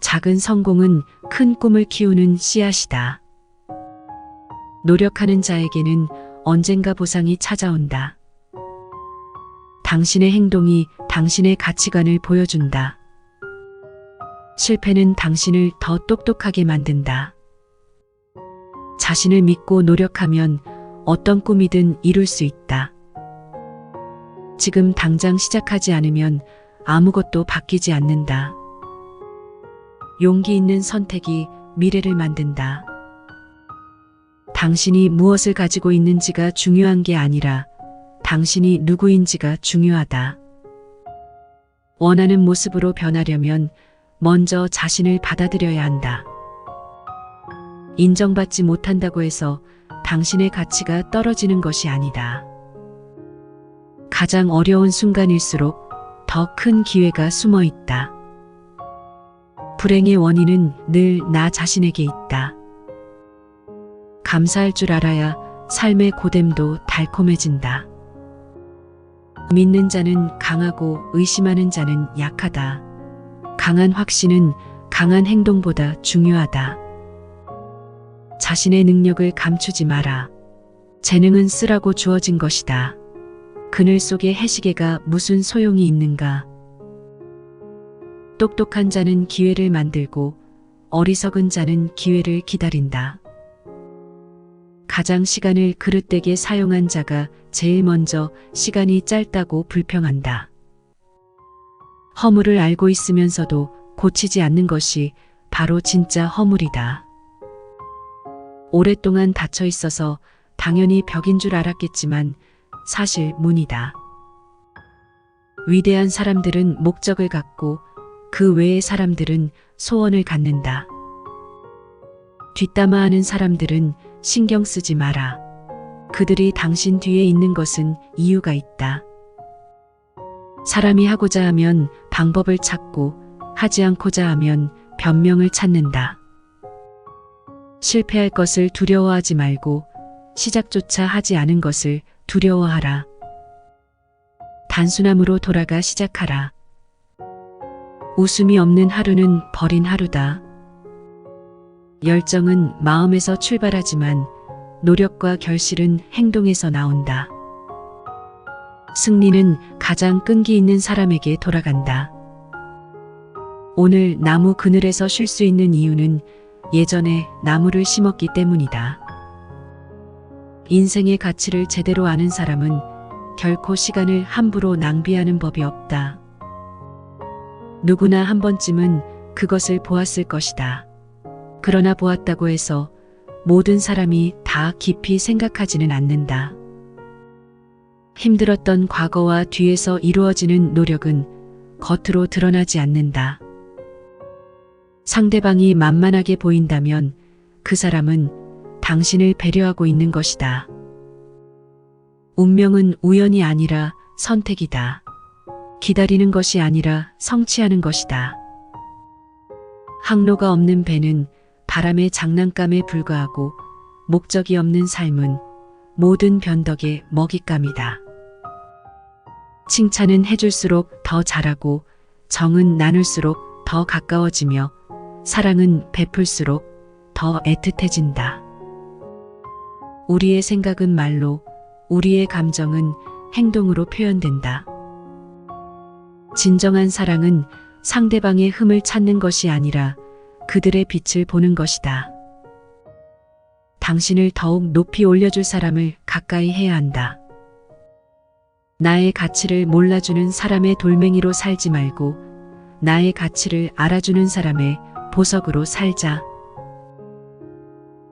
작은 성공은 큰 꿈을 키우는 씨앗이다. 노력하는 자에게는 언젠가 보상이 찾아온다. 당신의 행동이 당신의 가치관을 보여준다. 실패는 당신을 더 똑똑하게 만든다. 자신을 믿고 노력하면 어떤 꿈이든 이룰 수 있다. 지금 당장 시작하지 않으면 아무것도 바뀌지 않는다. 용기 있는 선택이 미래를 만든다. 당신이 무엇을 가지고 있는지가 중요한 게 아니라 당신이 누구인지가 중요하다. 원하는 모습으로 변하려면 먼저 자신을 받아들여야 한다. 인정받지 못한다고 해서 당신의 가치가 떨어지는 것이 아니다. 가장 어려운 순간일수록 더 큰 기회가 숨어 있다. 불행의 원인은 늘 나 자신에게 있다. 감사할 줄 알아야 삶의 고됨도 달콤해진다. 믿는 자는 강하고 의심하는 자는 약하다. 강한 확신은 강한 행동보다 중요하다. 자신의 능력을 감추지 마라. 재능은 쓰라고 주어진 것이다. 그늘 속의 해시계가 무슨 소용이 있는가? 똑똑한 자는 기회를 만들고 어리석은 자는 기회를 기다린다. 가장 시간을 그릇되게 사용한 자가 제일 먼저 시간이 짧다고 불평한다. 허물을 알고 있으면서도 고치지 않는 것이 바로 진짜 허물이다. 오랫동안 닫혀 있어서 당연히 벽인 줄 알았겠지만 사실 문이다. 위대한 사람들은 목적을 갖고 그 외의 사람들은 소원을 갖는다. 뒷담화하는 사람들은 신경 쓰지 마라. 그들이 당신 뒤에 있는 것은 이유가 있다. 사람이 하고자 하면 방법을 찾고 하지 않고자 하면 변명을 찾는다. 실패할 것을 두려워하지 말고 시작조차 하지 않은 것을 두려워하라. 단순함으로 돌아가 시작하라. 웃음이 없는 하루는 버린 하루다. 열정은 마음에서 출발하지만 노력과 결실은 행동에서 나온다. 승리는 가장 끈기 있는 사람에게 돌아간다. 오늘 나무 그늘에서 쉴 수 있는 이유는 예전에 나무를 심었기 때문이다. 인생의 가치를 제대로 아는 사람은 결코 시간을 함부로 낭비하는 법이 없다. 누구나 한 번쯤은 그것을 보았을 것이다. 그러나 보았다고 해서 모든 사람이 다 깊이 생각하지는 않는다. 힘들었던 과거와 뒤에서 이루어지는 노력은 겉으로 드러나지 않는다. 상대방이 만만하게 보인다면 그 사람은 당신을 배려하고 있는 것이다. 운명은 우연이 아니라 선택이다. 기다리는 것이 아니라 성취하는 것이다. 항로가 없는 배는 바람의 장난감에 불과하고 목적이 없는 삶은 모든 변덕의 먹잇감이다. 칭찬은 해줄수록 더 잘하고 정은 나눌수록 더 가까워지며 사랑은 베풀수록 더 애틋해진다. 우리의 생각은 말로, 우리의 감정은 행동으로 표현된다. 진정한 사랑은 상대방의 흠을 찾는 것이 아니라 그들의 빛을 보는 것이다. 당신을 더욱 높이 올려줄 사람을 가까이 해야 한다. 나의 가치를 몰라주는 사람의 돌멩이로 살지 말고 나의 가치를 알아주는 사람의 보석으로 살자.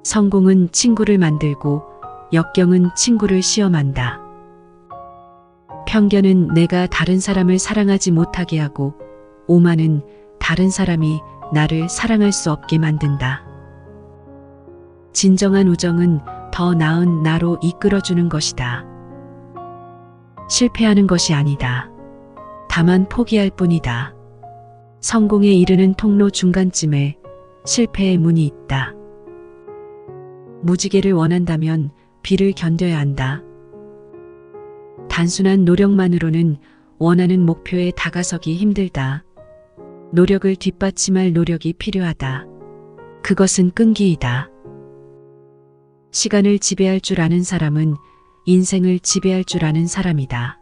성공은 친구를 만들고 역경은 친구를 시험한다. 편견은 내가 다른 사람을 사랑하지 못하게 하고 오만은 다른 사람이 나를 사랑할 수 없게 만든다. 진정한 우정은 더 나은 나로 이끌어주는 것이다. 실패하는 것이 아니다. 다만 포기할 뿐이다. 성공에 이르는 통로 중간쯤에 실패의 문이 있다. 무지개를 원한다면 비를 견뎌야 한다. 단순한 노력만으로는 원하는 목표에 다가서기 힘들다. 노력을 뒷받침할 노력이 필요하다. 그것은 끈기이다. 시간을 지배할 줄 아는 사람은 인생을 지배할 줄 아는 사람이다.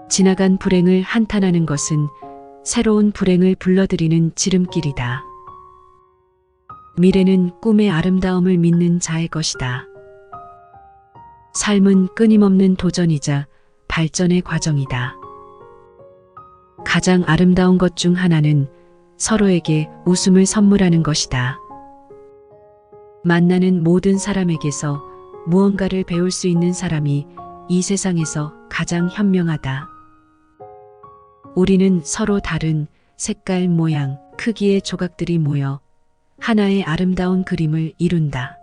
지나간 불행을 한탄하는 것은 새로운 불행을 불러들이는 지름길이다. 미래는 꿈의 아름다움을 믿는 자의 것이다. 삶은 끊임없는 도전이자 발전의 과정이다. 가장 아름다운 것 중 하나는 서로에게 웃음을 선물하는 것이다. 만나는 모든 사람에게서 무언가를 배울 수 있는 사람이 이 세상에서 가장 현명하다. 우리는 서로 다른 색깔, 모양, 크기의 조각들이 모여 하나의 아름다운 그림을 이룬다.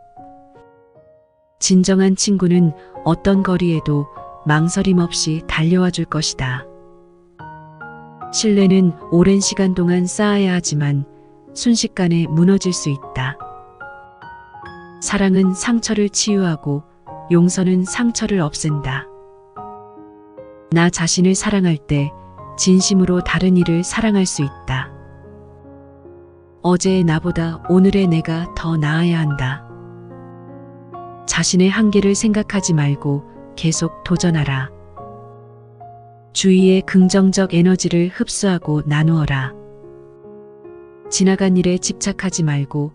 진정한 친구는 어떤 거리에도 망설임 없이 달려와 줄 것이다. 신뢰는 오랜 시간 동안 쌓아야 하지만 순식간에 무너질 수 있다. 사랑은 상처를 치유하고 용서는 상처를 없앤다. 나 자신을 사랑할 때 진심으로 다른 이를 사랑할 수 있다. 어제의 나보다 오늘의 내가 더 나아야 한다. 자신의 한계를 생각하지 말고 계속 도전하라. 주위의 긍정적 에너지를 흡수하고 나누어라. 지나간 일에 집착하지 말고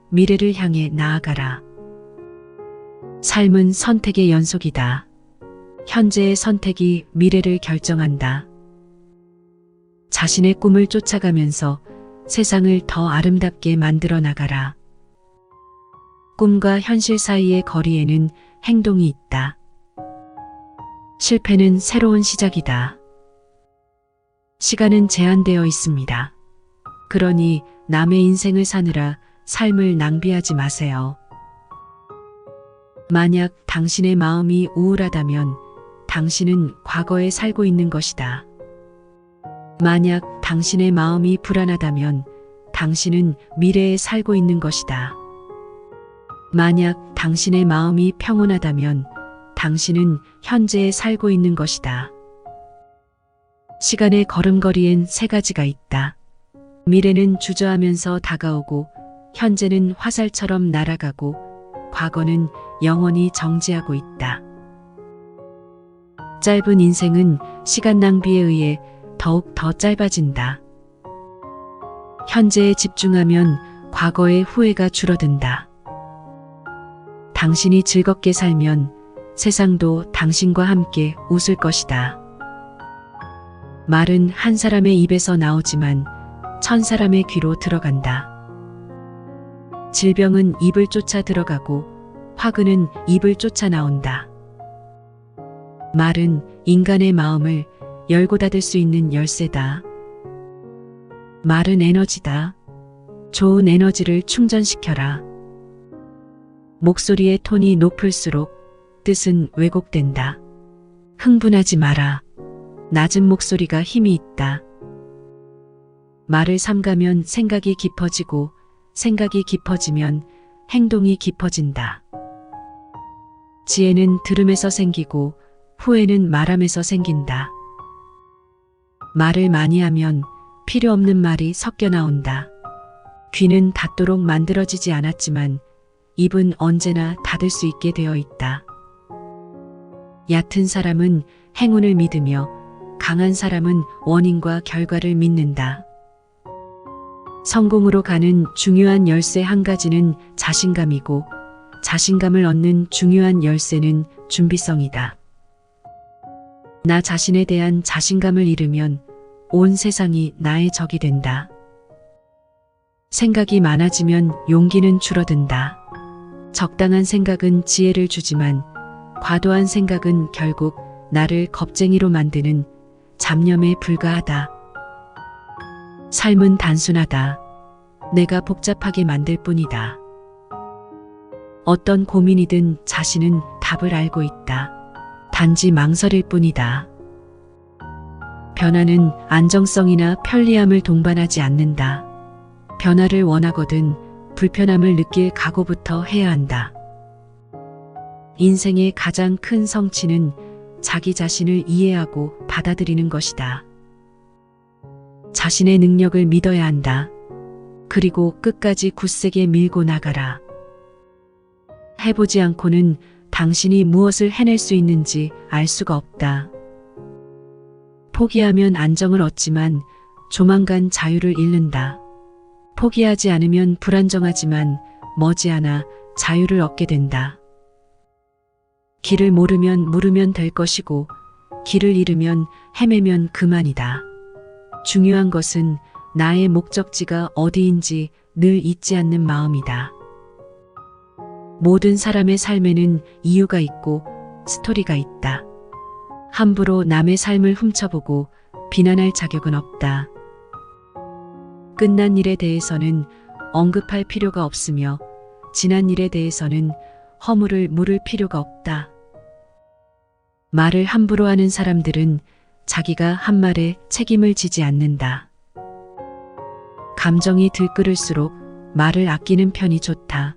미래를 향해 나아가라. 삶은 선택의 연속이다. 현재의 선택이 미래를 결정한다. 자신의 꿈을 쫓아가면서 세상을 더 아름답게 만들어 나가라. 꿈과 현실 사이의 거리에는 행동이 있다. 실패는 새로운 시작이다. 시간은 제한되어 있습니다. 그러니 남의 인생을 사느라 삶을 낭비하지 마세요. 만약 당신의 마음이 우울하다면 당신은 과거에 살고 있는 것이다. 만약 당신의 마음이 불안하다면 당신은 미래에 살고 있는 것이다. 만약 당신의 마음이 평온하다면 당신은 현재에 살고 있는 것이다. 시간의 걸음걸이엔 세 가지가 있다. 미래는 주저하면서 다가오고, 현재는 화살처럼 날아가고, 과거는 영원히 정지하고 있다. 짧은 인생은 시간 낭비에 의해 더욱 더 짧아진다. 현재에 집중하면 과거의 후회가 줄어든다. 당신이 즐겁게 살면 세상도 당신과 함께 웃을 것이다. 말은 한 사람의 입에서 나오지만 1000사람의 귀로 들어간다. 질병은 입을 쫓아 들어가고 화근은 입을 쫓아 나온다. 말은 인간의 마음을 열고 닫을 수 있는 열쇠다. 말은 에너지다. 좋은 에너지를 충전시켜라. 목소리의 톤이 높을수록 뜻은 왜곡된다. 흥분하지 마라. 낮은 목소리가 힘이 있다. 말을 삼가면 생각이 깊어지고, 생각이 깊어지면 행동이 깊어진다. 지혜는 들음에서 생기고 후회는 말함에서 생긴다. 말을 많이 하면 필요 없는 말이 섞여 나온다. 귀는 닫도록 만들어지지 않았지만 입은 언제나 닫을 수 있게 되어 있다. 얕은 사람은 행운을 믿으며 강한 사람은 원인과 결과를 믿는다. 성공으로 가는 중요한 열쇠 한 가지는 자신감이고, 자신감을 얻는 중요한 열쇠는 준비성이다. 나 자신에 대한 자신감을 잃으면 온 세상이 나의 적이 된다. 생각이 많아지면 용기는 줄어든다. 적당한 생각은 지혜를 주지만 과도한 생각은 결국 나를 겁쟁이로 만드는 잡념에 불과하다. 삶은 단순하다. 내가 복잡하게 만들 뿐이다. 어떤 고민이든 자신은 답을 알고 있다. 단지 망설일 뿐이다. 변화는 안정성이나 편리함을 동반하지 않는다. 변화를 원하거든 불편함을 느낄 각오부터 해야 한다. 인생의 가장 큰 성취는 자기 자신을 이해하고 받아들이는 것이다. 자신의 능력을 믿어야 한다. 그리고 끝까지 굳세게 밀고 나가라. 해보지 않고는 당신이 무엇을 해낼 수 있는지 알 수가 없다. 포기하면 안정을 얻지만 조만간 자유를 잃는다. 포기하지 않으면 불안정하지만 머지않아 자유를 얻게 된다. 길을 모르면 물으면 될 것이고 길을 잃으면 헤매면 그만이다. 중요한 것은 나의 목적지가 어디인지 늘 잊지 않는 마음이다. 모든 사람의 삶에는 이유가 있고 스토리가 있다. 함부로 남의 삶을 훔쳐보고 비난할 자격은 없다. 끝난 일에 대해서는 언급할 필요가 없으며 지난 일에 대해서는 허물을 물을 필요가 없다. 말을 함부로 하는 사람들은 자기가 한 말에 책임을 지지 않는다. 감정이 들끓을수록 말을 아끼는 편이 좋다.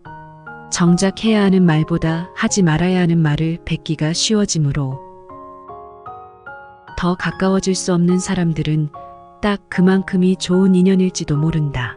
정작 해야 하는 말보다 하지 말아야 하는 말을 뱉기가 쉬워지므로 더 가까워질 수 없는 사람들은 딱 그만큼이 좋은 인연일지도 모른다.